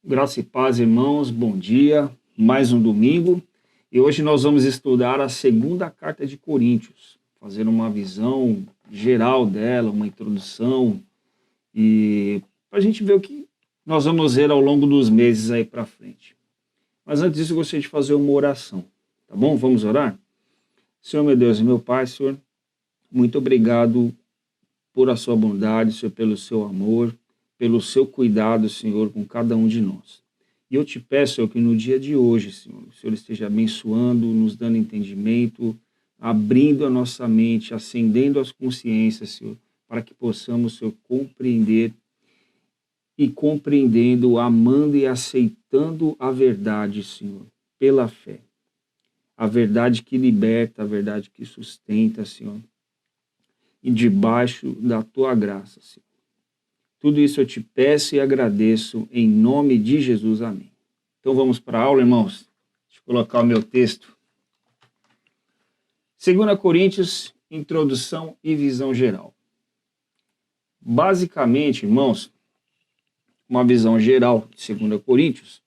Graça e paz, irmãos, bom dia, mais um domingo. E hoje nós vamos estudar a segunda carta de Coríntios, fazer uma visão geral dela, uma introdução, e para a gente ver o que nós vamos ver ao longo dos meses aí para frente. Mas antes disso, eu gostaria de fazer uma oração, tá bom? Vamos orar? Senhor, meu Deus e meu Pai, Senhor, muito obrigado por a sua bondade, Senhor, pelo seu amor, pelo seu cuidado, Senhor, com cada um de nós. E eu te peço, Senhor, que no dia de hoje, Senhor, o Senhor esteja abençoando, nos dando entendimento, abrindo a nossa mente, acendendo as consciências, Senhor, para que possamos, Senhor, compreender e compreendendo, amando e aceitando a verdade, Senhor, pela fé. A verdade que liberta, a verdade que sustenta, Senhor, e debaixo da tua graça, Senhor. Tudo isso eu te peço e agradeço em nome de Jesus. Amém. Então vamos para a aula, irmãos. Deixa eu colocar o meu texto. 2 Coríntios, introdução e visão geral. Basicamente, irmãos, uma visão geral de 2 Coríntios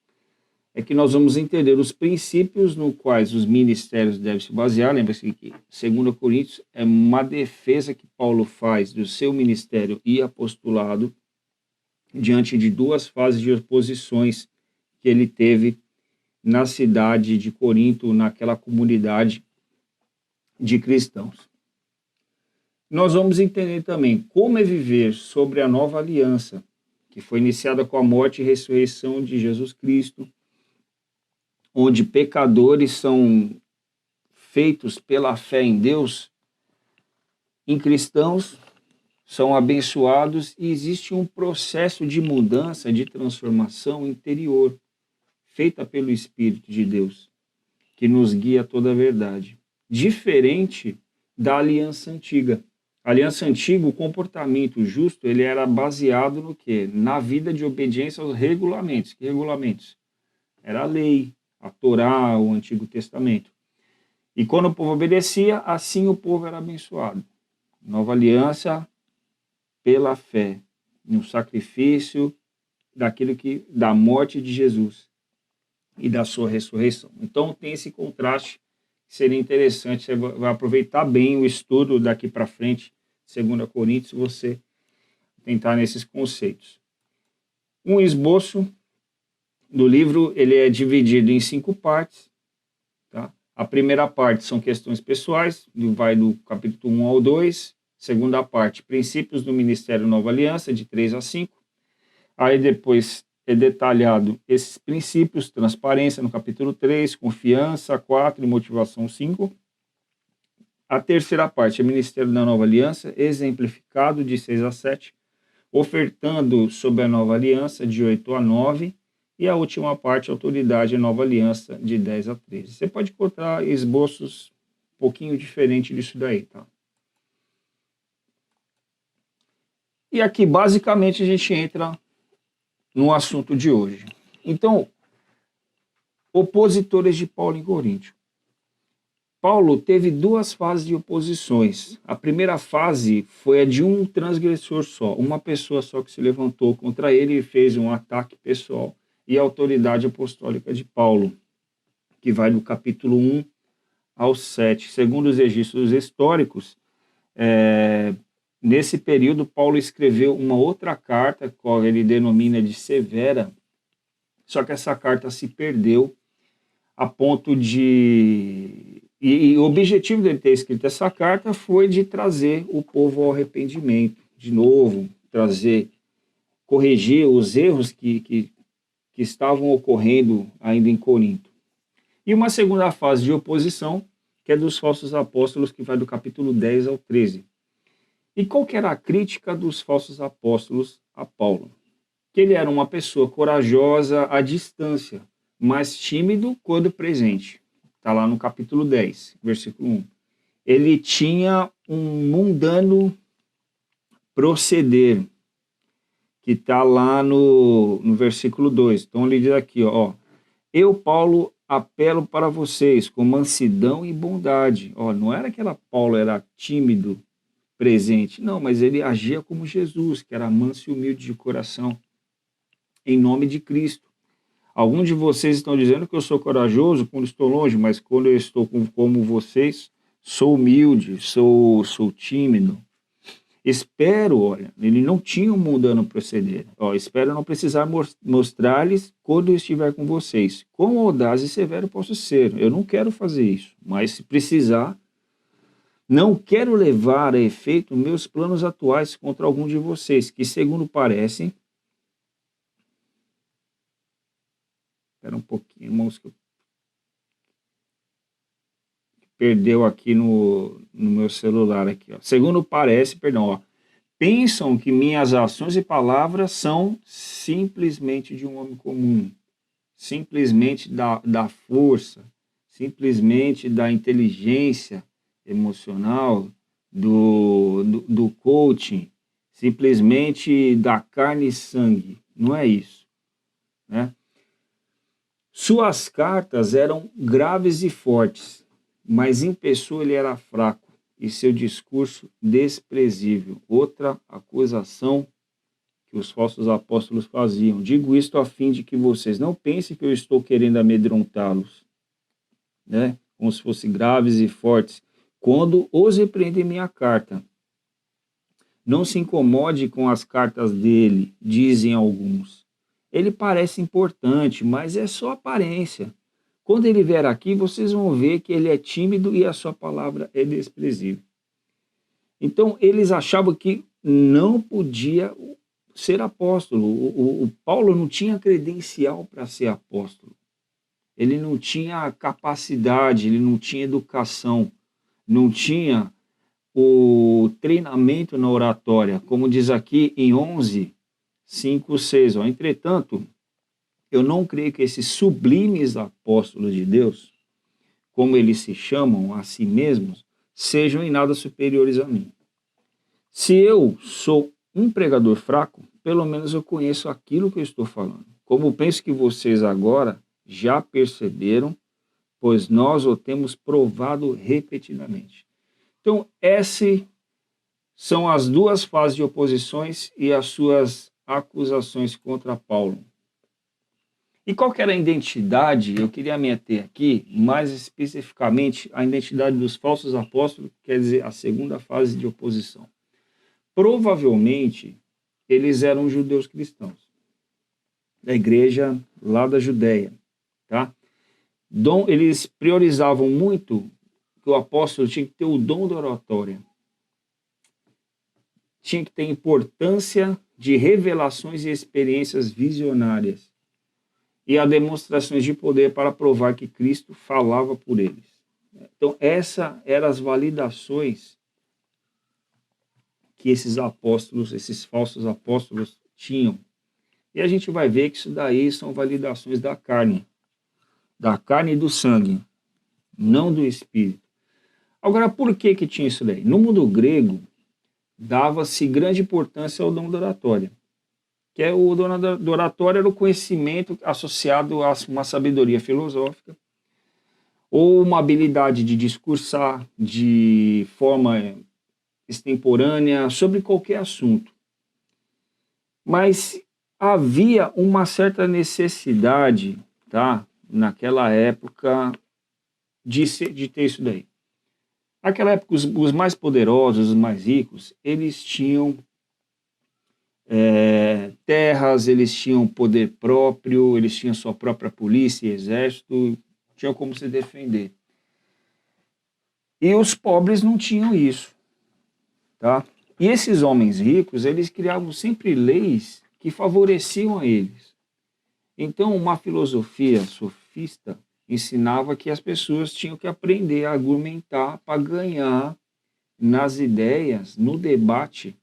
é que nós vamos entender os princípios no quais os ministérios devem se basear. Lembra-se que 2 Coríntios é uma defesa que Paulo faz do seu ministério e apostolado diante de duas fases de oposições que ele teve na cidade de Corinto, naquela comunidade de cristãos. Nós vamos entender também como é viver sobre a nova aliança, que foi iniciada com a morte e ressurreição de Jesus Cristo, onde pecadores são feitos pela fé em Deus, em cristãos são abençoados e existe um processo de mudança, de transformação interior, feita pelo Espírito de Deus, que nos guia a toda a verdade. Diferente da aliança antiga. A aliança antiga, o comportamento justo, ele era baseado no quê? Na vida de obediência aos regulamentos. Que regulamentos? Era a lei, a Torá, o Antigo Testamento. E quando o povo obedecia, assim o povo era abençoado. Nova aliança pela fé, no sacrifício da morte de Jesus e da sua ressurreição. Então tem esse contraste que seria interessante, você vai aproveitar bem o estudo daqui para frente, 2 Coríntios, se você tentar nesses conceitos. Um esboço do livro, ele é dividido em 5 partes. Tá? A primeira parte são questões pessoais, vai do capítulo 1 ao 2. Segunda parte, princípios do Ministério Nova Aliança, de 3 a 5. Aí depois é detalhado esses princípios, transparência no capítulo 3, confiança 4 e motivação 5. A terceira parte é Ministério da Nova Aliança, exemplificado, de 6 a 7. Ofertando sobre a Nova Aliança, de 8 a 9. E a última parte, Autoridade e Nova Aliança, de 10 a 13. Você pode encontrar esboços um pouquinho diferentes disso daí, tá? E aqui, basicamente, a gente entra no assunto de hoje. Então, opositores de Paulo em Coríntio. Paulo teve 2 fases de oposições. A primeira fase foi a de um transgressor só, uma pessoa só que se levantou contra ele e fez um ataque pessoal. E a autoridade apostólica de Paulo, que vai do capítulo 1 ao 7. Segundo os registros históricos, nesse período, Paulo escreveu uma outra carta, qual ele denomina de severa, só que essa carta se perdeu a ponto de... E o objetivo dele ter escrito essa carta foi de trazer o povo ao arrependimento, de novo, corrigir os erros que estavam ocorrendo ainda em Corinto. E uma segunda fase de oposição, que é dos falsos apóstolos, que vai do capítulo 10 ao 13. E qual que era a crítica dos falsos apóstolos a Paulo? Que ele era uma pessoa corajosa à distância, mas tímido quando presente. Está lá no capítulo 10, versículo 1. Ele tinha um mundano proceder, que está lá no versículo 2. Então ele diz aqui, ó, eu, Paulo, apelo para vocês com mansidão e bondade. Ó, não era que Paulo era tímido, presente, não, mas ele agia como Jesus, que era manso e humilde de coração, em nome de Cristo. Alguns de vocês estão dizendo que eu sou corajoso quando estou longe, mas quando eu estou como vocês, sou humilde, sou tímido. Espero, olha, ele não tinha um mundano proceder. Ó, espero não precisar mostrar-lhes quando eu estiver com vocês. Quão audaz e severo posso ser. Eu não quero fazer isso, mas se precisar, não quero levar a efeito meus planos atuais contra algum de vocês, que segundo parecem... Espera um pouquinho, irmãos, que perdeu aqui no meu celular aqui, ó. Segundo parece, perdão, ó, pensam que minhas ações e palavras são simplesmente de um homem comum, simplesmente da força, simplesmente da inteligência emocional, do coaching, simplesmente da carne e sangue. Não é isso, né? Suas cartas eram graves e fortes, mas em pessoa ele era fraco e seu discurso desprezível. Outra acusação que os falsos apóstolos faziam. Digo isto a fim de que vocês não pensem que eu estou querendo amedrontá-los, né? Como se fossem graves e fortes, quando os repreendem minha carta. Não se incomode com as cartas dele, dizem alguns. Ele parece importante, mas é só aparência. Quando ele vier aqui, vocês vão ver que ele é tímido e a sua palavra é desprezível. Então, eles achavam que não podia ser apóstolo. O Paulo não tinha credencial para ser apóstolo. Ele não tinha capacidade, ele não tinha educação, não tinha o treinamento na oratória, como diz aqui em 11, 5, 6. Ó. Entretanto, eu não creio que esses sublimes apóstolos de Deus, como eles se chamam a si mesmos, sejam em nada superiores a mim. Se eu sou um pregador fraco, pelo menos eu conheço aquilo que eu estou falando. Como penso que vocês agora já perceberam, pois nós o temos provado repetidamente. Então, essas são as duas fases de oposições e as suas acusações contra Paulo. E qual que era a identidade? Eu queria me ater aqui, mais especificamente, a identidade dos falsos apóstolos, quer dizer, a segunda fase de oposição. Provavelmente, eles eram judeus cristãos, da igreja lá da Judéia, tá? Eles priorizavam muito que o apóstolo tinha que ter o dom da oratória, tinha que ter importância de revelações e experiências visionárias e a demonstrações de poder para provar que Cristo falava por eles. Então, essas eram as validações que esses apóstolos, esses falsos apóstolos tinham. E a gente vai ver que isso daí são validações da carne e do sangue, não do espírito. Agora, por que tinha isso daí? No mundo grego, dava-se grande importância ao dom da oratória, que é o dom da oratória era o conhecimento associado a uma sabedoria filosófica ou uma habilidade de discursar de forma extemporânea sobre qualquer assunto. Mas havia uma certa necessidade, tá, naquela época, de ter isso daí. Naquela época, os mais poderosos, os mais ricos, eles tinham terras, eles tinham poder próprio, eles tinham sua própria polícia e exército, tinham como se defender. E os pobres não tinham isso, tá? E esses homens ricos, eles criavam sempre leis que favoreciam a eles. Então, uma filosofia sofista ensinava que as pessoas tinham que aprender a argumentar para ganhar nas ideias, no debate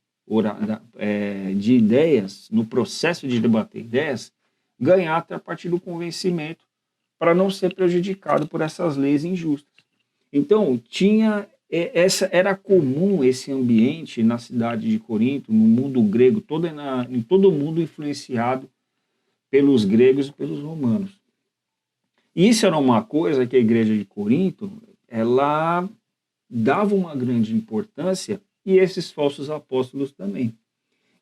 de ideias, no processo de debater ideias, ganhar a partir do convencimento para não ser prejudicado por essas leis injustas. Então, era comum esse ambiente na cidade de Corinto, no mundo grego, em todo o mundo influenciado pelos gregos e pelos romanos. Isso era uma coisa que a igreja de Corinto, ela dava uma grande importância, e esses falsos apóstolos também.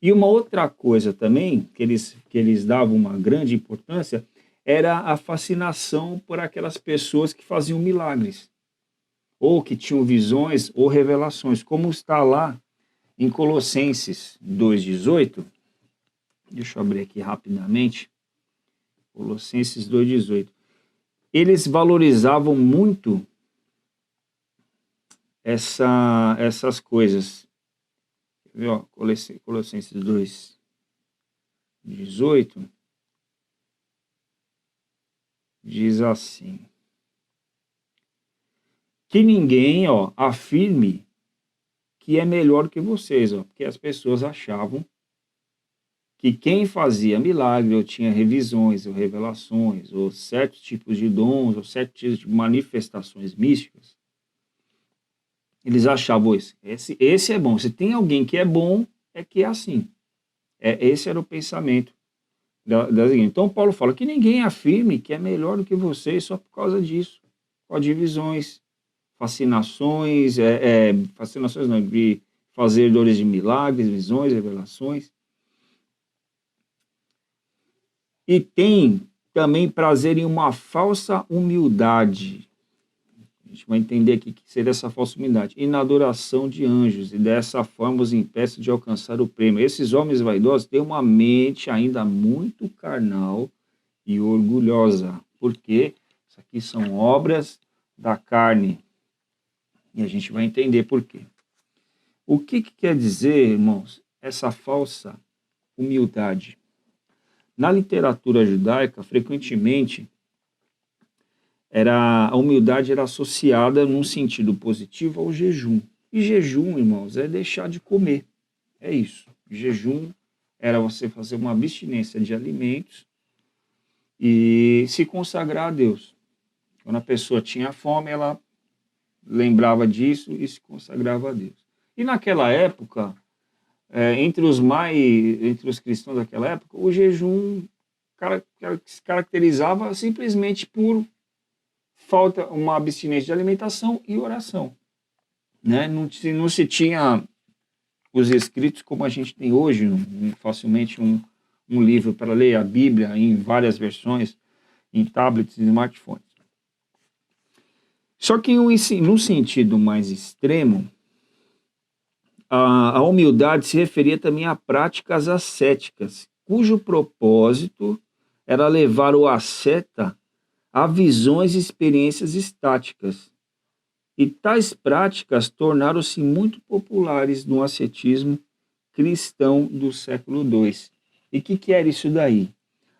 E uma outra coisa também, que eles davam uma grande importância, era a fascinação por aquelas pessoas que faziam milagres, ou que tinham visões ou revelações, como está lá em Colossenses 2,18. Deixa eu abrir aqui rapidamente. Colossenses 2,18. Eles valorizavam muito essas coisas. Viu? Ó, Colossenses 2,18 diz assim: que ninguém, ó, afirme que é melhor que vocês, ó, porque as pessoas achavam que quem fazia milagre, ou tinha revisões, ou revelações, ou certos tipos de dons, ou certos tipos de manifestações místicas, eles achavam isso. Esse é bom. Se tem alguém que é bom, é que é assim. Esse era o pensamento das igrejas. Então, Paulo fala que ninguém afirme que é melhor do que vocês só por causa disso. Com divisões, fascinações, fascinações não, de fazedores de milagres, visões, revelações. E tem também prazer em uma falsa humildade. A gente vai entender aqui o que seria essa falsa humildade. E na adoração de anjos, e dessa forma os impeçam de alcançar o prêmio. Esses homens vaidosos têm uma mente ainda muito carnal e orgulhosa, porque isso aqui são obras da carne. E a gente vai entender por quê. O que quer dizer, irmãos, essa falsa humildade? Na literatura judaica, frequentemente, a humildade era associada num sentido positivo ao jejum. E jejum, irmãos, é deixar de comer. É isso. Jejum era você fazer uma abstinência de alimentos e se consagrar a Deus. Quando a pessoa tinha fome, ela lembrava disso e se consagrava a Deus. E naquela época, entre os cristãos daquela época, o jejum se caracterizava simplesmente por falta uma abstinência de alimentação e oração, né? Não se tinha os escritos como a gente tem hoje, facilmente um livro para ler, a Bíblia em várias versões, em tablets e smartphones. Só que num sentido mais extremo, a humildade se referia também a práticas ascéticas, cujo propósito era levar o asceta a visões e experiências estáticas. E tais práticas tornaram-se muito populares no ascetismo cristão do século II. E o que era isso daí?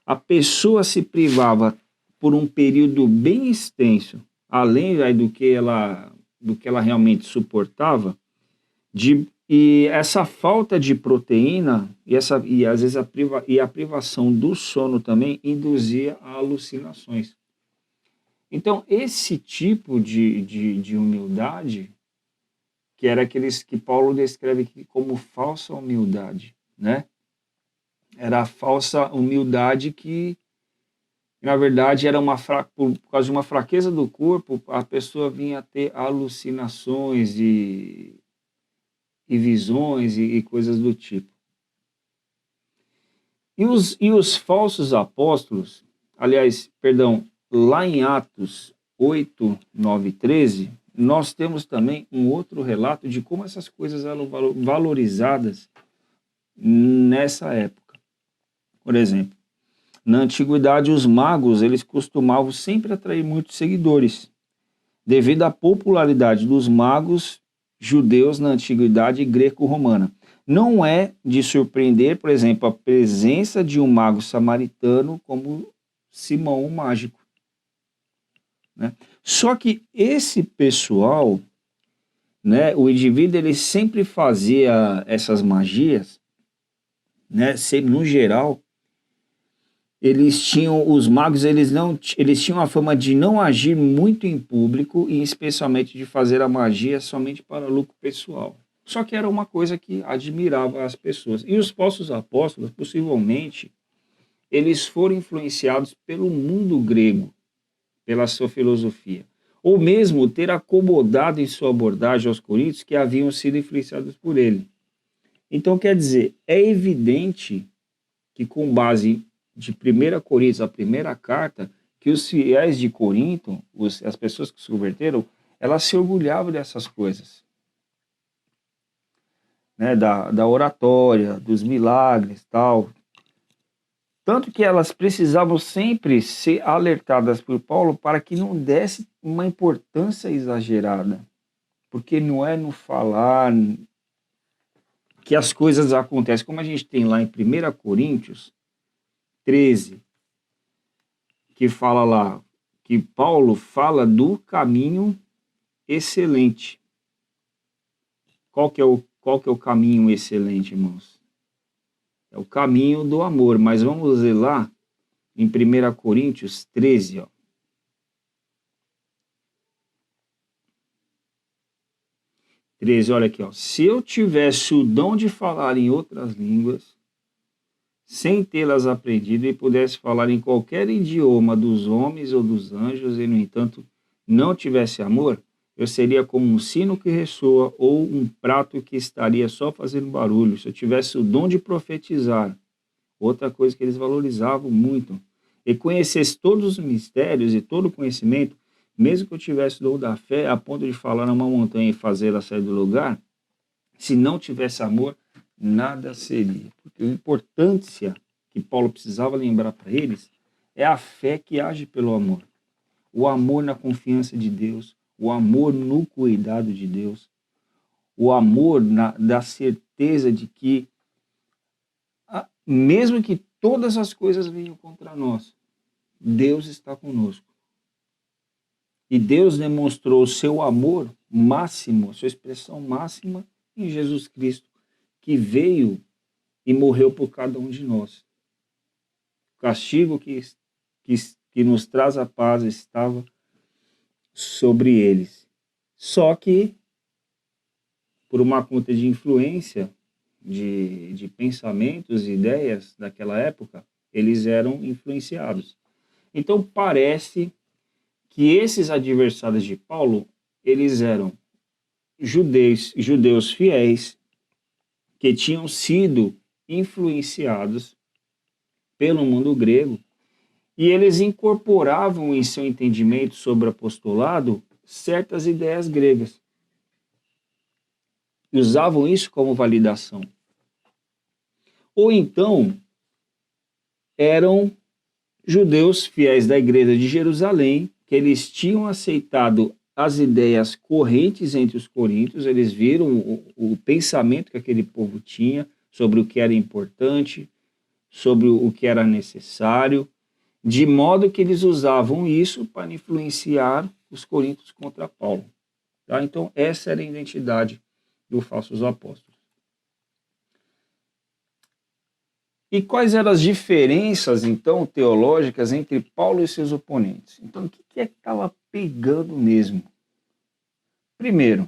A pessoa se privava por um período bem extenso, além do que ela realmente suportava, e essa falta de proteína e às vezes a privação do sono também induzia a alucinações. Então, esse tipo de humildade, que era aqueles que Paulo descreve aqui como falsa humildade, né? Era a falsa humildade que, na verdade, era por causa de uma fraqueza do corpo, a pessoa vinha a ter alucinações e visões e coisas do tipo. E os falsos apóstolos, lá em Atos 8, 9 e 13, nós temos também um outro relato de como essas coisas eram valorizadas nessa época. Por exemplo, na antiguidade, os magos eles costumavam sempre atrair muitos seguidores, devido à popularidade dos magos judeus na antiguidade greco-romana. Não é de surpreender, por exemplo, a presença de um mago samaritano como Simão o Mágico, né? Só que esse pessoal, né, o indivíduo ele sempre fazia essas magias, né, sempre, no geral, os magos eles tinham a fama de não agir muito em público e especialmente de fazer a magia somente para lucro pessoal. Só que era uma coisa que admirava as pessoas. E os falsos apóstolos, possivelmente, eles foram influenciados pelo mundo grego, pela sua filosofia, ou mesmo ter acomodado em sua abordagem aos coríntios que haviam sido influenciados por ele. Então, quer dizer, é evidente que com base de 1 Coríntios, a primeira carta, que os fiéis de Corinto, as pessoas que se converteram, elas se orgulhavam dessas coisas, né, da oratória, dos milagres, tal. Tanto que elas precisavam sempre ser alertadas por Paulo para que não desse uma importância exagerada, porque não é no falar que as coisas acontecem, como a gente tem lá em 1 Coríntios 13, que fala lá, que Paulo fala do caminho excelente. Qual que é o caminho excelente, irmãos? É o caminho do amor, mas vamos ler lá em 1 Coríntios 13, ó. 13, olha aqui, ó. Se eu tivesse o dom de falar em outras línguas, sem tê-las aprendido, e pudesse falar em qualquer idioma dos homens ou dos anjos, e, no entanto, não tivesse amor, eu seria como um sino que ressoa ou um prato que estaria só fazendo barulho. Se eu tivesse o dom de profetizar, outra coisa que eles valorizavam muito, e conhecesse todos os mistérios e todo o conhecimento, mesmo que eu tivesse o dom da fé, a ponto de falar numa montanha e fazê-la sair do lugar, se não tivesse amor, nada seria. Porque a importância que Paulo precisava lembrar para eles é a fé que age pelo amor. O amor na confiança de Deus, o amor no cuidado de Deus, o amor da certeza de que, mesmo que todas as coisas venham contra nós, Deus está conosco. E Deus demonstrou o seu amor máximo, a sua expressão máxima em Jesus Cristo, que veio e morreu por cada um de nós. O castigo que nos traz a paz estava sobre eles. Só que, por uma conta de influência, de pensamentos e ideias daquela época, eles eram influenciados. Então, parece que esses adversários de Paulo, eles eram judeus fiéis, que tinham sido influenciados pelo mundo grego, e eles incorporavam em seu entendimento sobre o apostolado certas ideias gregas. E usavam isso como validação. Ou então, eram judeus fiéis da igreja de Jerusalém, que eles tinham aceitado as ideias correntes entre os coríntios, eles viram o pensamento que aquele povo tinha sobre o que era importante, sobre o que era necessário, de modo que eles usavam isso para influenciar os coríntios contra Paulo. Tá? Então, essa era a identidade dos falsos apóstolos. E quais eram as diferenças, então, teológicas entre Paulo e seus oponentes? Então, o que é que estava pegando mesmo? Primeiro,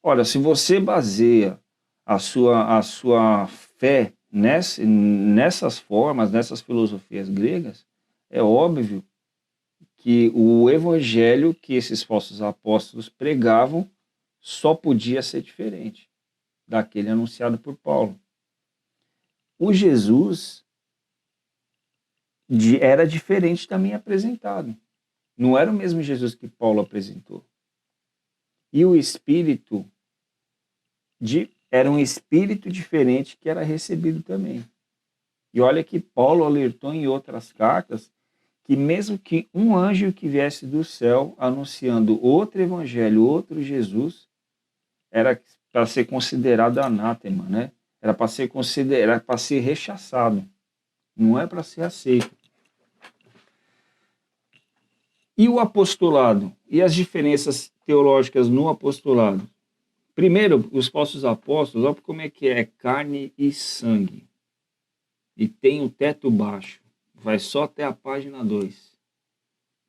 olha, se você baseia a sua fé nessas formas, nessas filosofias gregas, é óbvio que o evangelho que esses falsos apóstolos pregavam só podia ser diferente daquele anunciado por Paulo. O Jesus era diferente também apresentado. Não era o mesmo Jesus que Paulo apresentou. E o Espírito era um Espírito diferente que era recebido também. E olha que Paulo alertou em outras cartas que mesmo que um anjo que viesse do céu anunciando outro evangelho, outro Jesus, era para ser considerado anátema, né? Era para ser rechaçado. Não é para ser aceito. E o apostolado? E as diferenças teológicas no apostolado? Primeiro, os falsos apóstolos, olha como é que é carne e sangue. E tem o teto baixo. Vai só até a página 2.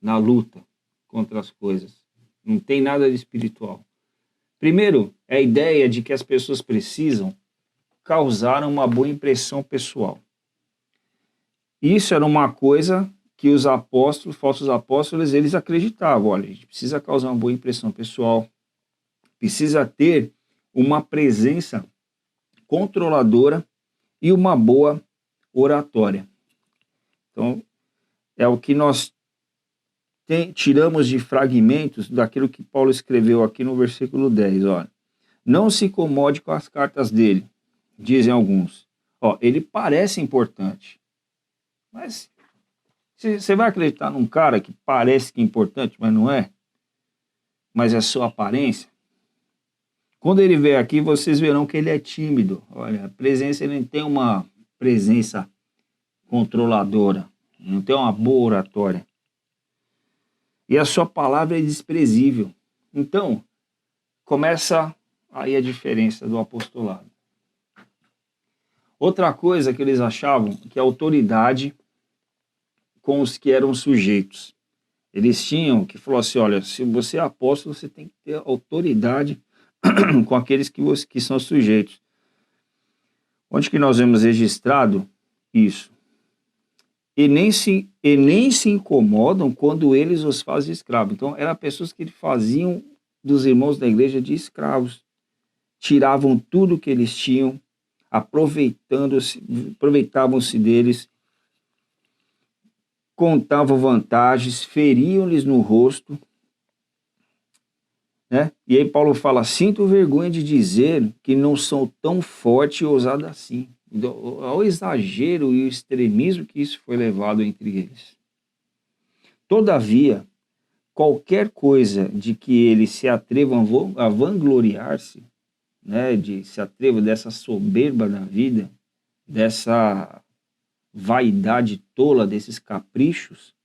Na luta contra as coisas. Não tem nada de espiritual. Primeiro, é a ideia de que as pessoas precisam causar uma boa impressão pessoal. Isso era uma coisa que os falsos apóstolos, eles acreditavam. Olha, a gente precisa causar uma boa impressão pessoal, precisa ter uma presença controladora e uma boa oratória. Então, é o que nós tiramos de fragmentos daquilo que Paulo escreveu aqui no versículo 10, olha. Não se incomode com as cartas dele, dizem alguns. Ele parece importante, mas você vai acreditar num cara que parece que é importante, mas não é? Mas é só aparência? Quando ele vier aqui, vocês verão que ele é tímido. Olha, a presença, ele não tem uma presença controladora, não tem uma boa oratória. E a sua palavra é desprezível. Então, começa aí a diferença do apostolado. Outra coisa que eles achavam, que a autoridade com os que eram sujeitos. Eles tinham que falar assim, olha, se você é apóstolo, você tem que ter autoridade com aqueles que são sujeitos. Onde que nós vemos registrado isso? E nem se incomodam quando eles os fazem escravos. Então, eram pessoas que faziam dos irmãos da igreja de escravos. Tiravam tudo que eles tinham, aproveitavam-se deles, contavam vantagens, feriam-lhes no rosto, né? E aí Paulo fala, sinto vergonha de dizer que não são tão forte e ousado assim. Ao exagero e o extremismo que isso foi levado entre eles. Todavia, qualquer coisa de que eles se atrevam a vangloriar-se, né, se atrevam dessa soberba da vida, dessa vaidade tola, desses caprichos,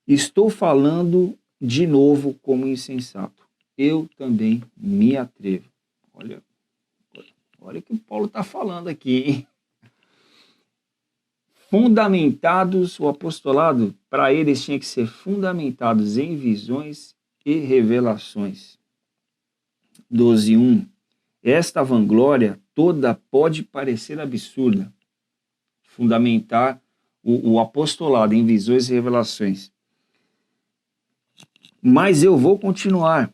estou falando de novo como insensato. Eu também me atrevo. Olha o que o Paulo está falando aqui, hein? Fundamentados, o apostolado, para eles tinha que ser fundamentados em visões e revelações. 12:1. Esta vanglória toda pode parecer absurda. Fundamentar o apostolado em visões e revelações. Mas eu vou continuar.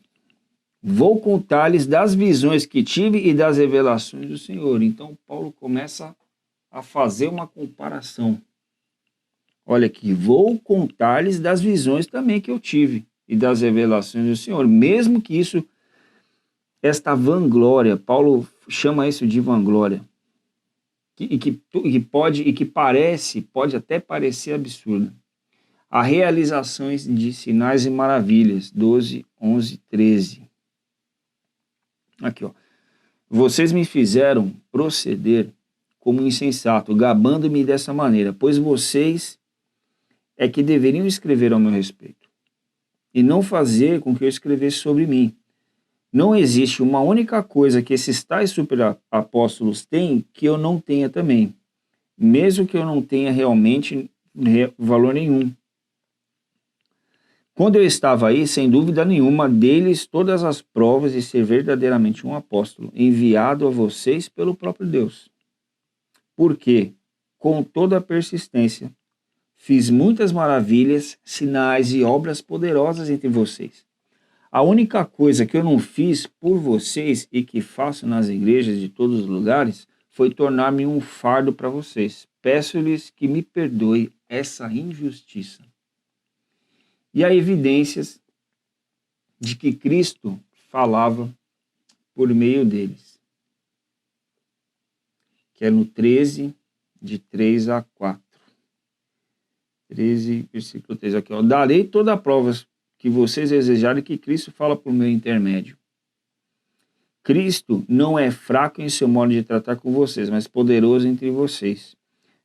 Vou contar-lhes das visões que tive e das revelações do Senhor. Então, Paulo começa a fazer uma comparação. Olha aqui, vou contar-lhes das visões também que eu tive e das revelações do Senhor. Mesmo que isso, esta vanglória, Paulo chama isso de vanglória, pode até parecer absurda. Há realizações de sinais e maravilhas, 12, 11, 13. Aqui, ó. Vocês me fizeram proceder como insensato, gabando-me dessa maneira, pois vocês é que deveriam escrever ao meu respeito, e não fazer com que eu escrevesse sobre mim. Não existe uma única coisa que esses tais superapóstolos têm que eu não tenha também, mesmo que eu não tenha realmente valor nenhum. Quando eu estava aí, sem dúvida nenhuma, dei-lhes todas as provas de ser verdadeiramente um apóstolo, enviado a vocês pelo próprio Deus. Porque, com toda a persistência, fiz muitas maravilhas, sinais e obras poderosas entre vocês. A única coisa que eu não fiz por vocês e que faço nas igrejas de todos os lugares foi tornar-me um fardo para vocês. Peço-lhes que me perdoe essa injustiça. E há evidências de que Cristo falava por meio deles, que é no 13, de 3 a 4. 13, versículo 3 aqui, ó. Darei toda a prova que vocês desejarem que Cristo fala por meu intermédio. Cristo não é fraco em seu modo de tratar com vocês, mas poderoso entre vocês.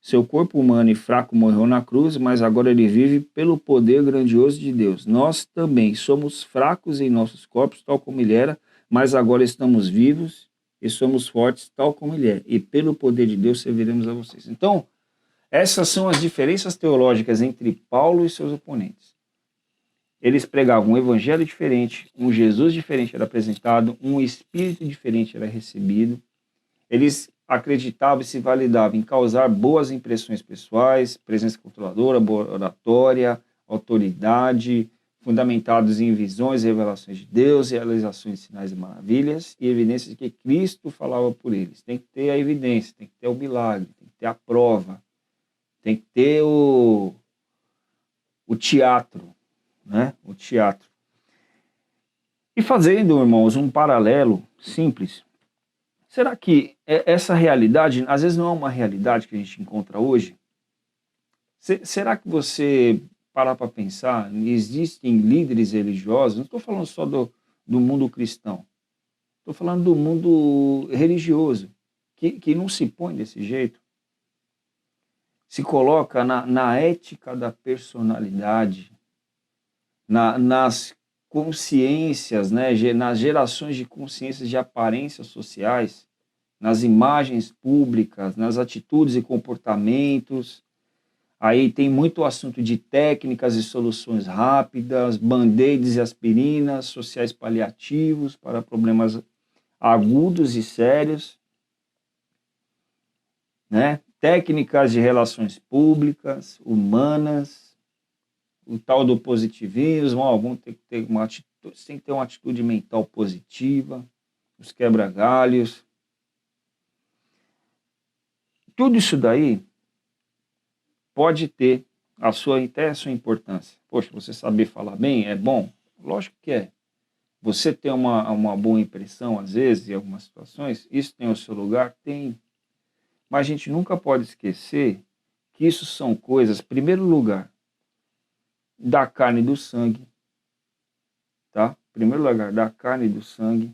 Seu corpo humano e fraco morreu na cruz, mas agora ele vive pelo poder grandioso de Deus. Nós também somos fracos em nossos corpos, tal como ele era, mas agora estamos vivos e somos fortes, tal como ele é. E pelo poder de Deus serviremos a vocês. Então, essas são as diferenças teológicas entre Paulo e seus oponentes. Eles pregavam um evangelho diferente, um Jesus diferente era apresentado, um espírito diferente era recebido. Eles acreditavam e se validavam em causar boas impressões pessoais, presença controladora, boa oratória, autoridade, fundamentados em visões e revelações de Deus, realizações de sinais e maravilhas e evidências de que Cristo falava por eles. Tem que ter a evidência, tem que ter o milagre, tem que ter a prova. Tem que ter o teatro, né? O teatro. E fazendo, irmãos, um paralelo simples, será que essa realidade, às vezes não é uma realidade que a gente encontra hoje? Será que você parar para pensar, existem líderes religiosos, não estou falando só do mundo cristão, estou falando do mundo religioso, que não se põe desse jeito, se coloca na ética da personalidade, nas consciências, né, nas gerações de consciências de aparências sociais, nas imagens públicas, nas atitudes e comportamentos. Aí tem muito assunto de técnicas e soluções rápidas, band-aids e aspirinas, sociais paliativos para problemas agudos e sérios, né? Técnicas de relações públicas, humanas, o tal do positivismo, vamos ter que ter uma atitude, tem que ter uma atitude mental positiva, os quebra-galhos. Tudo isso daí pode ter até a sua importância. Poxa, você saber falar bem é bom? Lógico que é. Você ter uma boa impressão, às vezes, em algumas situações, isso tem o seu lugar? Tem. Mas a gente nunca pode esquecer que isso são coisas, em primeiro lugar, da carne e do sangue, tá? Em primeiro lugar, da carne e do sangue.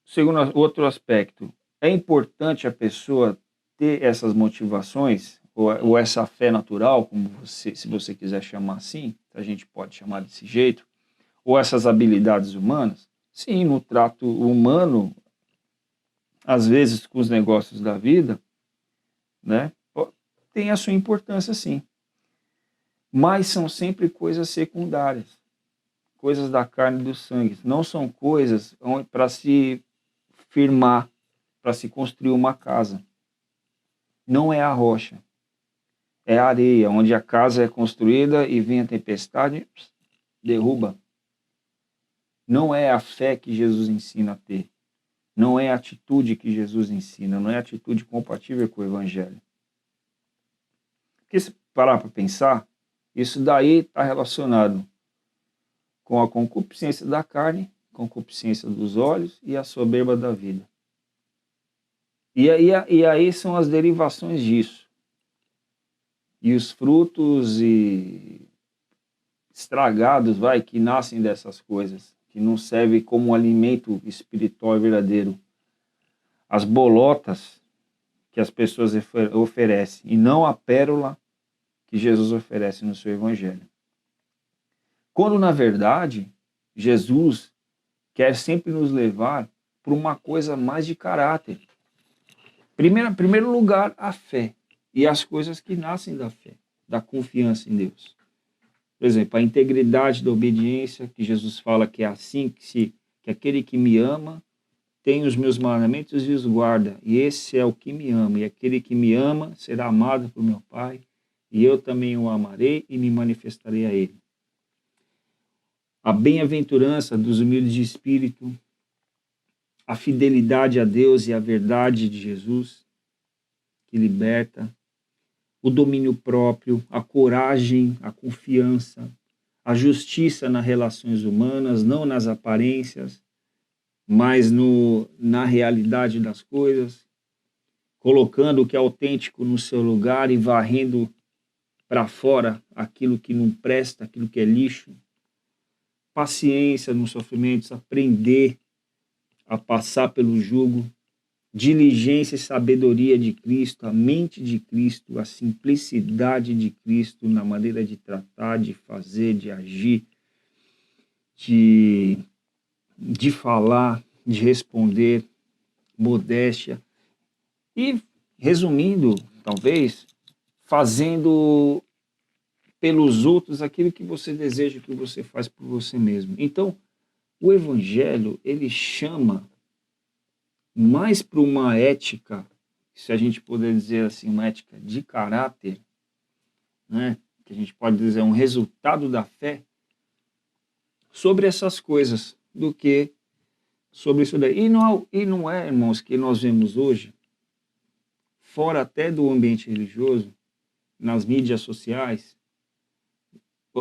Segundo, outro aspecto, é importante a pessoa ter essas motivações, ou essa fé natural, como se você quiser chamar assim, a gente pode chamar desse jeito, ou essas habilidades humanas. Sim, no trato humano, às vezes com os negócios da vida, né, tem a sua importância sim. Mas são sempre coisas secundárias, coisas da carne e do sangue. Não são coisas para se firmar, para se construir uma casa. Não é a rocha, é a areia, onde a casa é construída e vem a tempestade, derruba. Não é a fé que Jesus ensina a ter. Não é a atitude que Jesus ensina, não é a atitude compatível com o Evangelho. Porque se parar para pensar, isso daí está relacionado com a concupiscência da carne, concupiscência dos olhos e a soberba da vida. E aí são as derivações disso. E os frutos estragados, que nascem dessas coisas, que não servem como um alimento espiritual verdadeiro. As bolotas que as pessoas oferecem, e não a pérola que Jesus oferece no seu evangelho. Quando, na verdade, Jesus quer sempre nos levar para uma coisa mais de caráter. Em primeiro lugar, a fé e as coisas que nascem da fé, da confiança em Deus. Por exemplo, a integridade da obediência, que Jesus fala que é assim que aquele que me ama tem os meus mandamentos e os guarda, e esse é o que me ama, e aquele que me ama será amado por meu Pai, e eu também o amarei e me manifestarei a ele. A bem-aventurança dos humildes de espírito, a fidelidade a Deus e a verdade de Jesus, que liberta, o domínio próprio, a coragem, a confiança, a justiça nas relações humanas, não nas aparências, mas na realidade das coisas, colocando o que é autêntico no seu lugar e varrendo para fora aquilo que não presta, aquilo que é lixo. Paciência nos sofrimentos, aprender a passar pelo jugo, diligência e sabedoria de Cristo, a mente de Cristo, a simplicidade de Cristo na maneira de tratar, de fazer, de agir, de falar, de responder, modéstia. E, resumindo, talvez, fazendo pelos outros aquilo que você deseja que você faz por você mesmo. Então, o Evangelho, ele chama mais para uma ética, se a gente puder dizer assim, uma ética de caráter, né? Que a gente pode dizer um resultado da fé, sobre essas coisas, do que sobre isso daí. E não é, irmãos, que nós vemos hoje fora até do ambiente religioso, nas mídias sociais,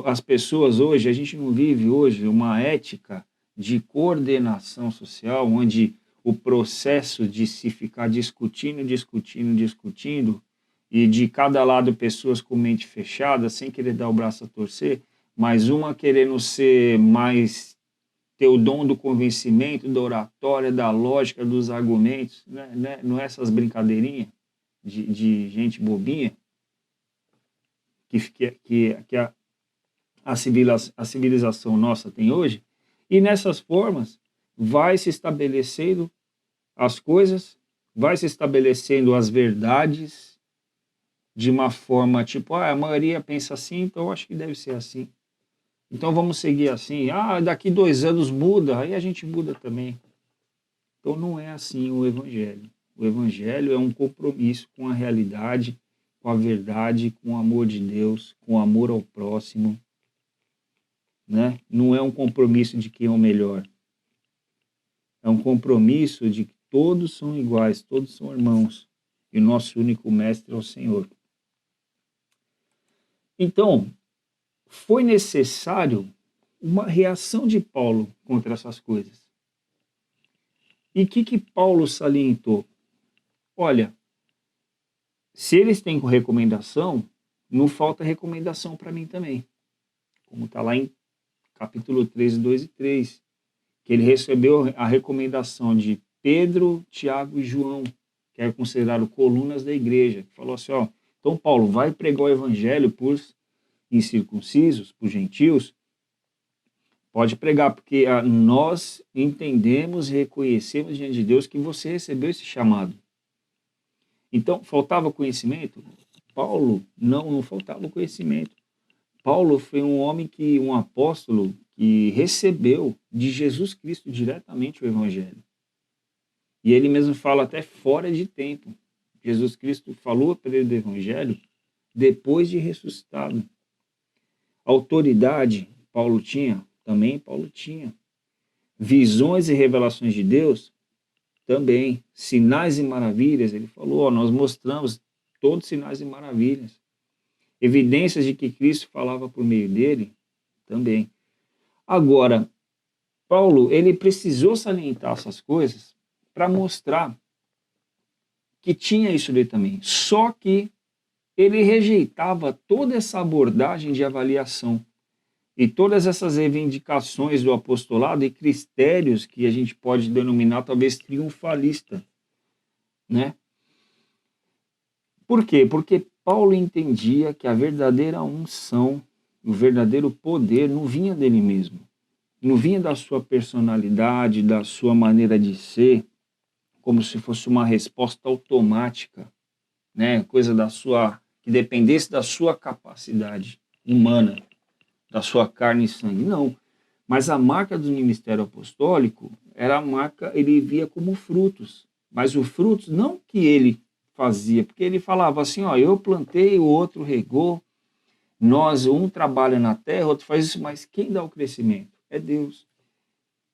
as pessoas hoje, a gente não vive hoje uma ética de coordenação social, onde o processo de se ficar discutindo, e de cada lado pessoas com mente fechada, sem querer dar o braço a torcer, mas uma querendo ser mais, ter o dom do convencimento, da oratória, da lógica, dos argumentos, né? Não é essas brincadeirinhas de gente bobinha que a civilização nossa tem hoje, e nessas formas vai se estabelecendo as coisas, vai se estabelecendo as verdades de uma forma tipo, a maioria pensa assim, então eu acho que deve ser assim. Então vamos seguir assim. Daqui 2 anos muda, aí a gente muda também. Então não é assim o Evangelho. O Evangelho é um compromisso com a realidade, com a verdade, com o amor de Deus, com o amor ao próximo. Né? Não é um compromisso de quem é o melhor. É um compromisso de que todos são iguais, todos são irmãos. E o nosso único mestre é o Senhor. Então, foi necessário uma reação de Paulo contra essas coisas. E o que Paulo salientou? Olha, se eles têm recomendação, não falta recomendação para mim também. Como está lá em capítulo 13, 2 e 3, que ele recebeu a recomendação de Pedro, Tiago e João, que eram considerados colunas da igreja, que falou assim, então Paulo, vai pregar o evangelho para os incircuncisos, para os gentios, pode pregar, porque nós entendemos e reconhecemos diante de Deus que você recebeu esse chamado. Então, faltava conhecimento? Paulo, não faltava conhecimento. Paulo foi um apóstolo que recebeu de Jesus Cristo diretamente o Evangelho. E ele mesmo fala até fora de tempo. Jesus Cristo falou para ele do Evangelho depois de ressuscitado. Autoridade, Paulo tinha? Também Paulo tinha. Visões e revelações de Deus? Também. Sinais e maravilhas, ele falou, nós mostramos todos sinais e maravilhas. Evidências de que Cristo falava por meio dele? Também. Agora, Paulo, ele precisou salientar essas coisas para mostrar que tinha isso daí também. Só que ele rejeitava toda essa abordagem de avaliação e todas essas reivindicações do apostolado e critérios que a gente pode denominar talvez triunfalista, né? Por quê? Porque Paulo entendia que a verdadeira unção, o verdadeiro poder não vinha dele mesmo. Não vinha da sua personalidade, da sua maneira de ser, como se fosse uma resposta automática, né? Coisa que dependesse da sua capacidade humana, da sua carne e sangue. Não. Mas a marca do ministério apostólico era a marca, ele via como frutos. Mas os frutos não que ele fazia, porque ele falava assim, eu plantei, o outro regou, um trabalha na terra, outro faz isso, mas quem dá o crescimento? É Deus.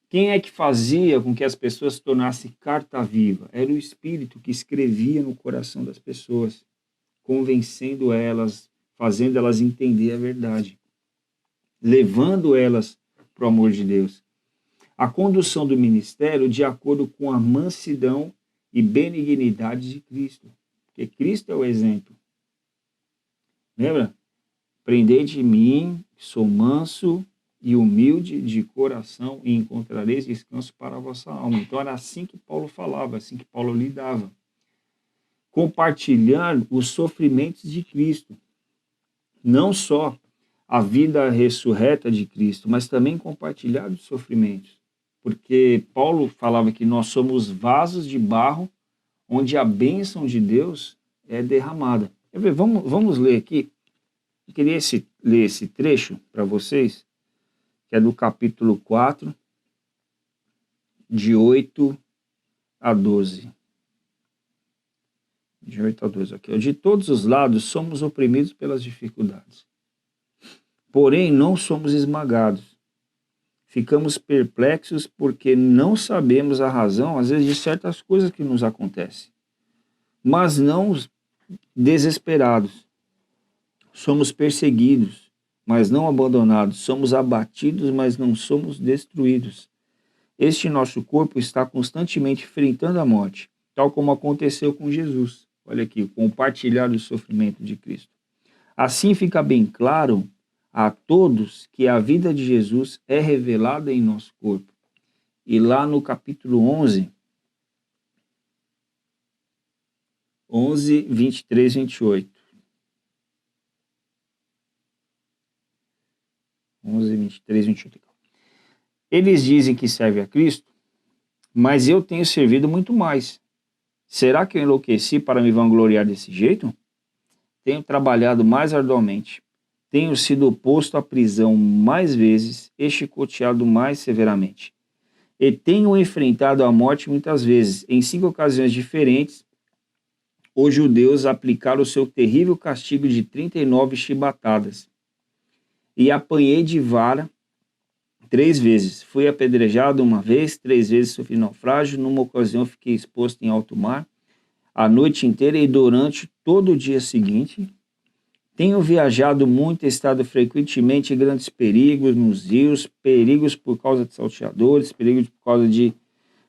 Quem é que fazia com que as pessoas se tornassem carta viva? Era o Espírito que escrevia no coração das pessoas, convencendo elas, fazendo elas entender a verdade, levando elas para o amor de Deus. A condução do ministério de acordo com a mansidão e benignidade de Cristo, porque Cristo é o exemplo. Lembra? Aprendei de mim, que sou manso e humilde de coração, e encontrareis descanso para a vossa alma. Então era assim que Paulo falava, assim que Paulo lidava. Compartilhar os sofrimentos de Cristo. Não só a vida ressurreta de Cristo, mas também compartilhar os sofrimentos. Porque Paulo falava que nós somos vasos de barro onde a bênção de Deus é derramada. Vamos ler aqui. Eu queria ler esse trecho para vocês, que é do capítulo 4, de 8 a 12. De 8 a 12, aqui. De todos os lados somos oprimidos pelas dificuldades. Porém, não somos esmagados. Ficamos perplexos porque não sabemos a razão, às vezes, de certas coisas que nos acontecem. mas não desesperados. Somos perseguidos, mas não abandonados. Somos abatidos, mas não somos destruídos. Este nosso corpo está constantemente enfrentando a morte, tal como aconteceu com Jesus. Olha aqui, compartilhar o sofrimento de Cristo. Assim fica bem claro a todos que a vida de Jesus é revelada em nosso corpo. E lá no capítulo 11, 23, 28. 11, 23, 28. Eles dizem que servem a Cristo, mas eu tenho servido muito mais. Será que eu enlouqueci para me vangloriar desse jeito? Tenho trabalhado mais arduamente. Tenho sido posto à prisão mais vezes e chicoteado mais severamente. E tenho enfrentado a morte muitas vezes. Em 5 ocasiões diferentes, os judeus aplicaram o seu terrível castigo de 39 chibatadas. E apanhei de vara 3 vezes. Fui apedrejado uma vez, 3 vezes sofri naufrágio. Numa ocasião fiquei exposto em alto mar a noite inteira e durante todo o dia seguinte. Tenho viajado muito, estado frequentemente em grandes perigos nos rios, perigos por causa de salteadores, perigos por causa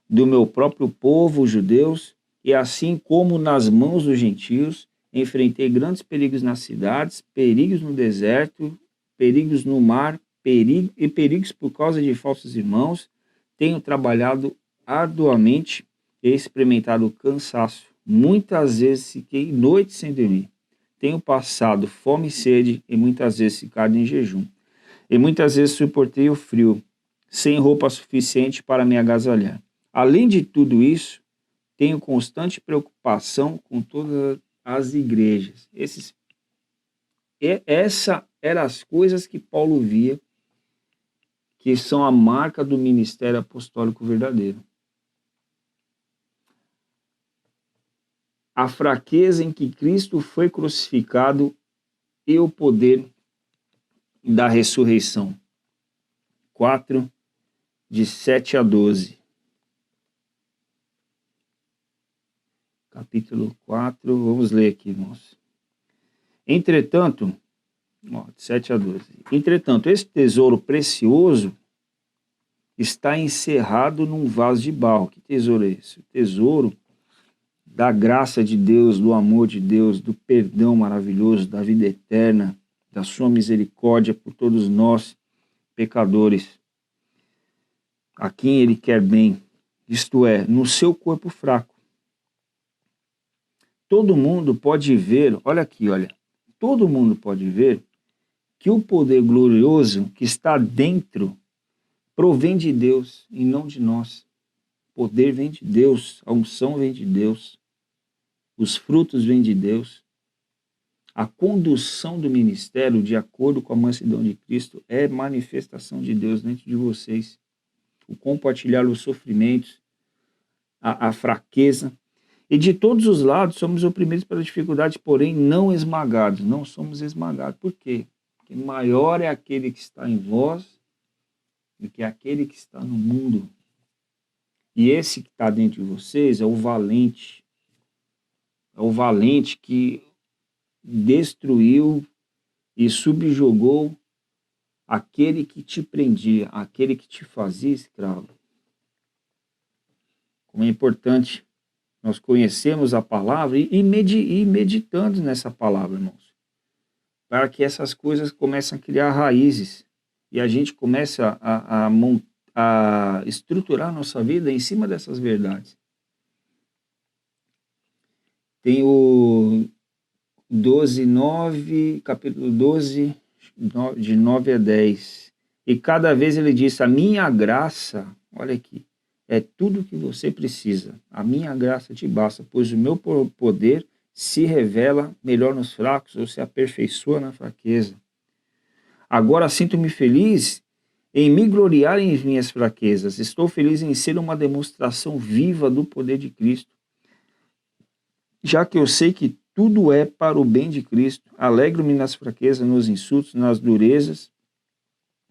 do meu próprio povo, os judeus, e assim como nas mãos dos gentios, enfrentei grandes perigos nas cidades, perigos no deserto, perigos no mar, perigos por causa de falsos irmãos. Tenho trabalhado arduamente e experimentado cansaço. Muitas vezes fiquei noites sem dormir. Tenho passado fome e sede e muitas vezes ficado em jejum. E muitas vezes suportei o frio, sem roupa suficiente para me agasalhar. Além de tudo isso, tenho constante preocupação com todas as igrejas. Essa eram as coisas que Paulo via, que são a marca do ministério apostólico verdadeiro. A fraqueza em que Cristo foi crucificado e o poder da ressurreição. 4, de 7 a 12. Capítulo 4, vamos ler aqui, irmãos. Entretanto, de 7 a 12. Entretanto, esse tesouro precioso está encerrado num vaso de barro. Que tesouro é esse? O tesouro da graça de Deus, do amor de Deus, do perdão maravilhoso, da vida eterna, da sua misericórdia por todos nós, pecadores, a quem Ele quer bem, isto é, no seu corpo fraco. Todo mundo pode ver, olha aqui, todo mundo pode ver que o poder glorioso que está dentro provém de Deus e não de nós. O poder vem de Deus, a unção vem de Deus, os frutos vêm de Deus. A condução do ministério, de acordo com a mansidão de Cristo, é manifestação de Deus dentro de vocês. O compartilhar os sofrimentos, a fraqueza. E de todos os lados somos oprimidos pela dificuldade, porém não esmagados. Não somos esmagados. Por quê? Porque maior é aquele que está em vós do que aquele que está no mundo. E esse que está dentro de vocês é o valente. É o valente que destruiu e subjugou aquele que te prendia, aquele que te fazia escravo. Como é importante nós conhecermos a palavra e ir meditando nessa palavra, irmãos, para que essas coisas comecem a criar raízes e a gente comece a estruturar a nossa vida em cima dessas verdades. Tem o 12:9, capítulo 12, de 9 a 10. E cada vez ele diz, a minha graça, olha aqui, é tudo o que você precisa. A minha graça te basta, pois o meu poder se revela melhor nos fracos ou se aperfeiçoa na fraqueza. Agora sinto-me feliz em me gloriar em minhas fraquezas. Estou feliz em ser uma demonstração viva do poder de Cristo. Já que eu sei que tudo é para o bem de Cristo, alegro-me nas fraquezas, nos insultos, nas durezas,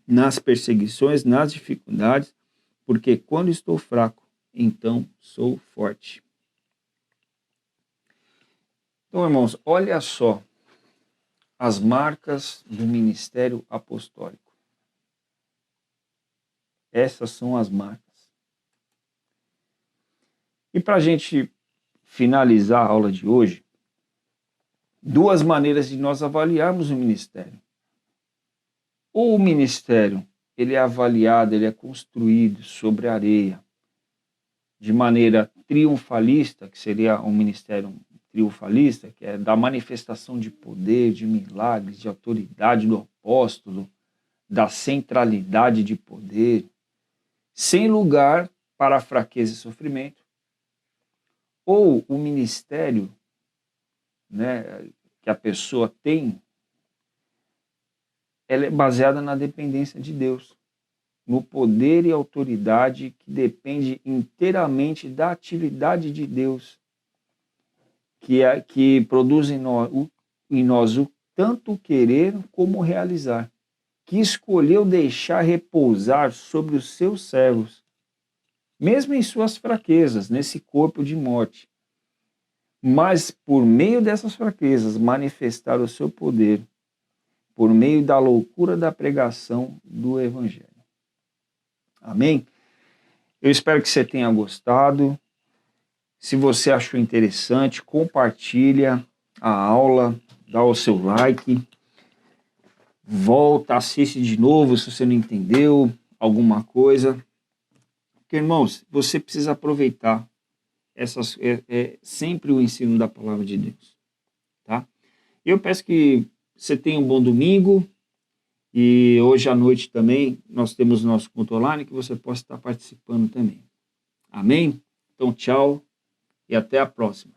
nas perseguições, nas dificuldades, porque quando estou fraco, então sou forte. Então, irmãos, olha só as marcas do ministério apostólico. Essas são as marcas. E para a gente finalizar a aula de hoje, duas maneiras de nós avaliarmos o ministério. Ou o ministério, ele é avaliado, ele é construído sobre a areia, de maneira triunfalista, que seria um ministério triunfalista, que é da manifestação de poder, de milagres, de autoridade do apóstolo, da centralidade de poder, sem lugar para a fraqueza e sofrimento. Ou o ministério, né, que a pessoa tem, ela é baseada na dependência de Deus, no poder e autoridade que depende inteiramente da atividade de Deus, que produz em nós o tanto querer como realizar, que escolheu deixar repousar sobre os seus servos, mesmo em suas fraquezas, nesse corpo de morte, mas por meio dessas fraquezas manifestar o seu poder, por meio da loucura da pregação do Evangelho. Amém? Eu espero que você tenha gostado. Se você achou interessante, compartilha a aula, dá o seu like, volta, assiste de novo se você não entendeu alguma coisa. Porque, irmãos, você precisa aproveitar sempre o ensino da palavra de Deus. Tá? Eu peço que você tenha um bom domingo. E hoje à noite também nós temos nosso culto online que você possa estar participando também. Amém? Então, tchau e até a próxima.